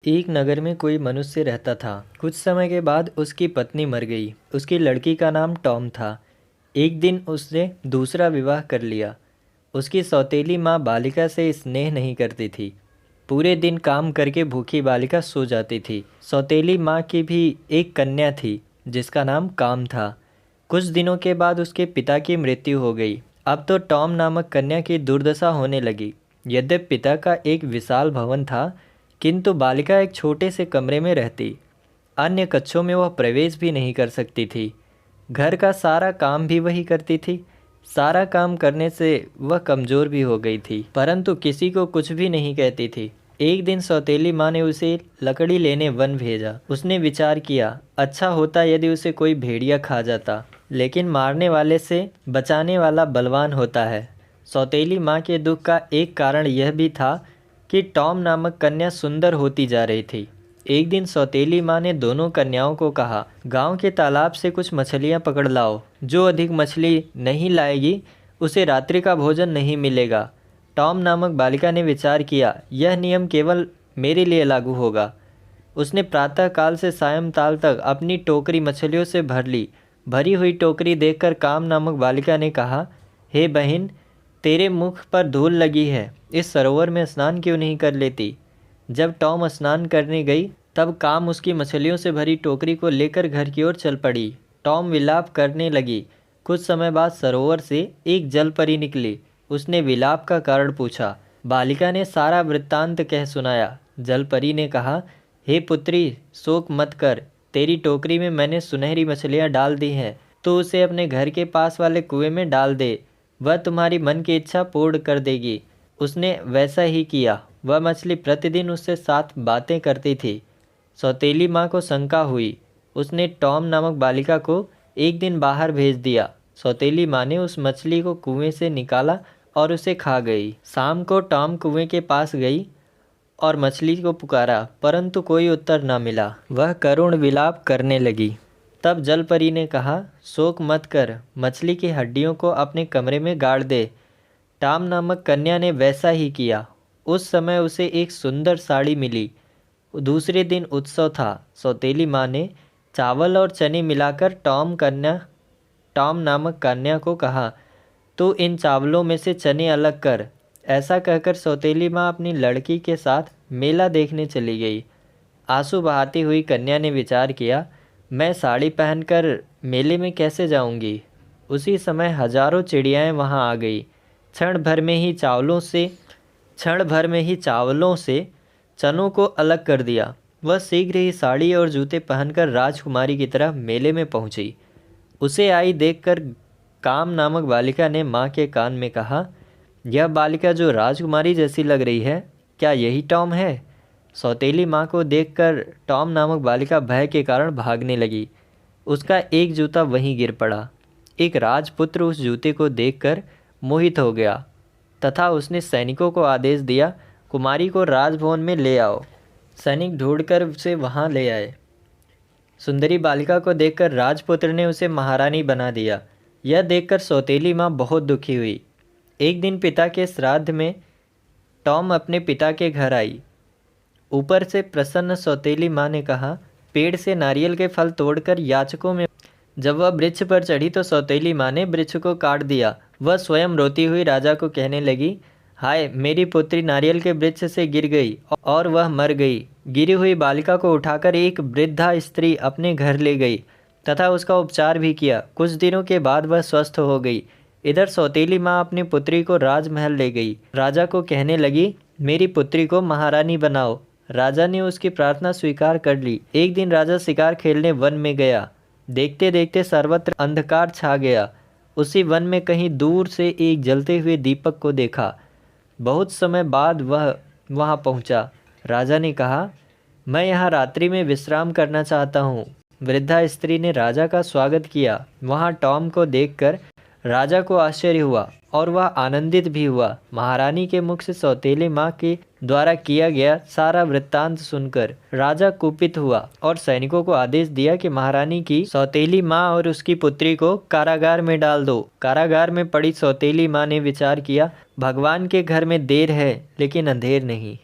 एक नगर में कोई मनुष्य रहता था। कुछ समय के बाद उसकी पत्नी मर गई। उसकी लड़की का नाम टॉम था। एक दिन उसने दूसरा विवाह कर लिया। उसकी सौतेली माँ बालिका से स्नेह नहीं करती थी। पूरे दिन काम करके भूखी बालिका सो जाती थी। सौतेली माँ की भी एक कन्या थी जिसका नाम काम था। कुछ दिनों के बाद उसके पिता की मृत्यु हो गई। अब तो टॉम नामक कन्या की दुर्दशा होने लगी। यद्यपि पिता का एक विशाल भवन था, किंतु बालिका एक छोटे से कमरे में रहती। अन्य कक्षों में वह प्रवेश भी नहीं कर सकती थी। घर का सारा काम भी वही करती थी। सारा काम करने से वह कमज़ोर भी हो गई थी, परंतु किसी को कुछ भी नहीं कहती थी। एक दिन सौतेली माँ ने उसे लकड़ी लेने वन भेजा। उसने विचार किया, अच्छा होता यदि उसे कोई भेड़िया खा जाता, लेकिन मारने वाले से बचाने वाला बलवान होता है। सौतेली माँ के दुख का एक कारण यह भी था कि टॉम नामक कन्या सुंदर होती जा रही थी। एक दिन सौतेली माँ ने दोनों कन्याओं को कहा, गांव के तालाब से कुछ मछलियाँ पकड़ लाओ। जो अधिक मछली नहीं लाएगी उसे रात्रि का भोजन नहीं मिलेगा। टॉम नामक बालिका ने विचार किया, यह नियम केवल मेरे लिए लागू होगा। उसने प्रातःकाल से सायंकाल तक अपनी टोकरी मछलियों से भर ली। भरी हुई टोकरी देखकर काम नामक बालिका ने कहा, हे बहन, तेरे मुख पर धूल लगी है, इस सरोवर में स्नान क्यों नहीं कर लेती। जब टॉम स्नान करने गई तब काम उसकी मछलियों से भरी टोकरी को लेकर घर की ओर चल पड़ी। टॉम विलाप करने लगी। कुछ समय बाद सरोवर से एक जलपरी निकली। उसने विलाप का कारण पूछा। बालिका ने सारा वृत्तांत कह सुनाया। जलपरी ने कहा, हे पुत्री, शोक मत कर। तेरी टोकरी में मैंने सुनहरी मछलियाँ डाल दी हैं, तो उसे अपने घर के पास वाले कुएं में डाल दे। वह तुम्हारी मन की इच्छा पूर्ण कर देगी। उसने वैसा ही किया। वह मछली प्रतिदिन उससे साथ बातें करती थी। सौतेली माँ को शंका हुई। उसने टॉम नामक बालिका को एक दिन बाहर भेज दिया। सौतेली माँ ने उस मछली को कुएं से निकाला और उसे खा गई। शाम को टॉम कुएं के पास गई और मछली को पुकारा, परंतु कोई उत्तर न मिला। वह करुण विलाप करने लगी। तब जलपरी ने कहा, शोक मत कर, मछली की हड्डियों को अपने कमरे में गाड़ दे। टॉम नामक कन्या ने वैसा ही किया। उस समय उसे एक सुंदर साड़ी मिली। दूसरे दिन उत्सव था। सौतेली माँ ने चावल और चने मिलाकर टॉम नामक कन्या को कहा, तू इन चावलों में से चने अलग कर। ऐसा कहकर सौतेली माँ अपनी लड़की के साथ मेला देखने चली गई। आंसू बहाती हुई कन्या ने विचार किया, मैं साड़ी पहनकर मेले में कैसे जाऊंगी। उसी समय हजारों चिड़ियाएं वहां आ गई। क्षण भर में ही चावलों से चनों को अलग कर दिया। वह शीघ्र ही साड़ी और जूते पहनकर राजकुमारी की तरह मेले में पहुंची। उसे आई देखकर काम नामक बालिका ने माँ के कान में कहा, यह बालिका जो राजकुमारी जैसी लग रही है, क्या यही टॉम है। सौतेली माँ को देखकर टॉम नामक बालिका भय के कारण भागने लगी। उसका एक जूता वहीं गिर पड़ा। एक राजपुत्र उस जूते को देखकर मोहित हो गया तथा उसने सैनिकों को आदेश दिया, कुमारी को राजभवन में ले आओ। सैनिक ढूंढकर उसे वहां ले आए। सुंदरी बालिका को देखकर राजपुत्र ने उसे महारानी बना दिया। यह देखकर सौतेली माँ बहुत दुखी हुई। एक दिन पिता के श्राद्ध में टॉम अपने पिता के घर आई। ऊपर से प्रसन्न सौतेली माँ ने कहा, पेड़ से नारियल के फल तोड़कर याचकों में। जब वह वृक्ष पर चढ़ी तो सौतेली माँ ने वृक्ष को काट दिया। वह स्वयं रोती हुई राजा को कहने लगी, हाय, मेरी पुत्री नारियल के वृक्ष से गिर गई और वह मर गई। गिरी हुई बालिका को उठाकर एक वृद्धा स्त्री अपने घर ले गई तथा उसका उपचार भी किया। कुछ दिनों के बाद वह स्वस्थ हो गई। इधर सौतेली माँ अपनी पुत्री को राजमहल ले गई। राजा को कहने लगी, मेरी पुत्री को महारानी बनाओ। राजा ने उसकी प्रार्थना स्वीकार कर ली। एक दिन राजा शिकार खेलने वन में गया। देखते देखते सर्वत्र अंधकार छा गया। उसी वन में कहीं दूर से एक जलते हुए दीपक को देखा। बहुत समय बाद वह वहां पहुंचा। राजा ने कहा, मैं यहाँ रात्रि में विश्राम करना चाहता हूँ। वृद्धा स्त्री ने राजा का स्वागत किया। वहां टॉम को देखकर राजा को आश्चर्य हुआ और वह आनंदित भी हुआ। महारानी के मुख से सौतेली माँ के द्वारा किया गया सारा वृत्तांत सुनकर राजा कुपित हुआ और सैनिकों को आदेश दिया कि महारानी की सौतेली माँ और उसकी पुत्री को कारागार में डाल दो। कारागार में पड़ी सौतेली माँ ने विचार किया, भगवान के घर में देर है लेकिन अंधेर नहीं।